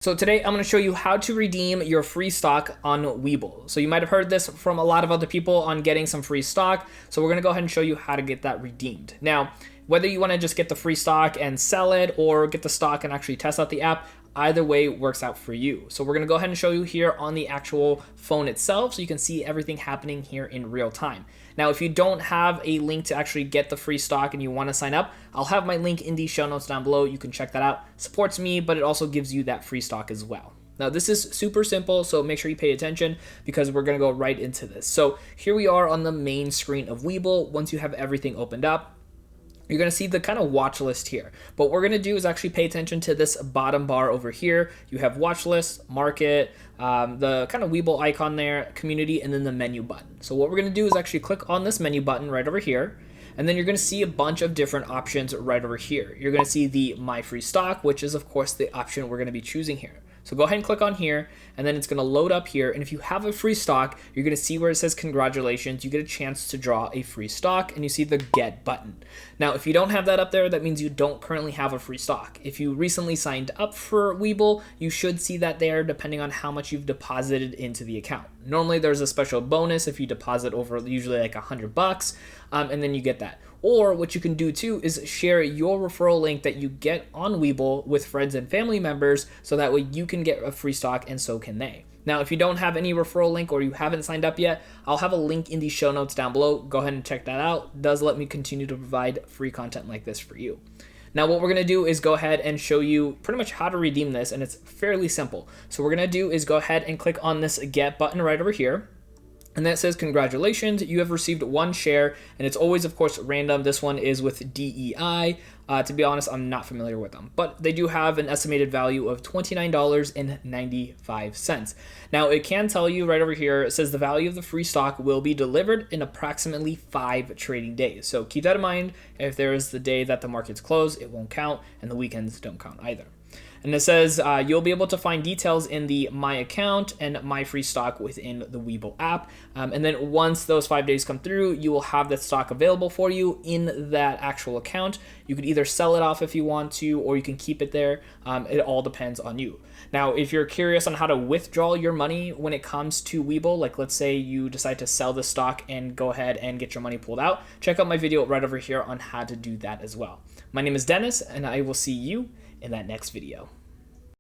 So today I'm going to show you how to redeem your free stock on Webull. So you might have heard this from a lot of other people on getting some free stock. So we're going to go ahead and show you how to get that redeemed. Now, whether you want to just get the free stock and sell it or get the stock and actually test out the app, either way works out for you. So we're going to go ahead and show you here on the actual phone itself so you can see everything happening here in real time. Now, if you don't have a link to actually get the free stock and you want to sign up, I'll have my link in the show notes down below. You can check that out. Supports me, but it also gives you that free stock as well. Now, this is super simple, so make sure you pay attention because we're going to go right into this. So here we are on the main screen of Webull. Once you have everything opened up, you're going to see the kind of watch list here. But what we're going to do is actually pay attention to this bottom bar over here. You have watch list, market, the kind of Webull icon there, community, and then the menu button. So what we're going to do is actually click on this menu button right over here. And then you're going to see a bunch of different options right over here. You're going to see the My Free Stock, which is, of course, the option we're going to be choosing here. So go ahead and click on here, and then it's going to load up here. And if you have a free stock, you're going to see where it says congratulations. You get a chance to draw a free stock, and you see the get button. Now, if you don't have that up there, that means you don't currently have a free stock. If you recently signed up for Webull, you should see that there depending on how much you've deposited into the account. Normally, there's a special bonus if you deposit over usually like $100, and then you get that. Or what you can do too is share your referral link that you get on Webull with friends and family members so that way you can get a free stock and so can they. Now, if you don't have any referral link or you haven't signed up yet, I'll have a link in the show notes down below. Go ahead and check that out. It does let me continue to provide free content like this for you. Now, what we're going to do is go ahead and show you pretty much how to redeem this, and it's fairly simple. So what we're going to do is go ahead and click on this get button right over here. And that says, congratulations, you have received one share, and it's always, of course, random. This one is with DEI. To be honest, I'm not familiar with them, but they do have an estimated value of $29.95. Now, it can tell you right over here, it says the value of the free stock will be delivered in approximately 5 trading days. So keep that in mind. If there is the day that the market's closed, it won't count, and the weekends don't count either. And it says you'll be able to find details in the My Account and My Free Stock within the Webull app. And then once those 5 days come through, you will have that stock available for you in that actual account. You could either sell it off if you want to, or you can keep it there. It all depends on you. Now, if you're curious on how to withdraw your money when it comes to Webull, like let's say you decide to sell the stock and go ahead and get your money pulled out, check out my video right over here on how to do that as well. My name is Dennis, and I will see you in that next video.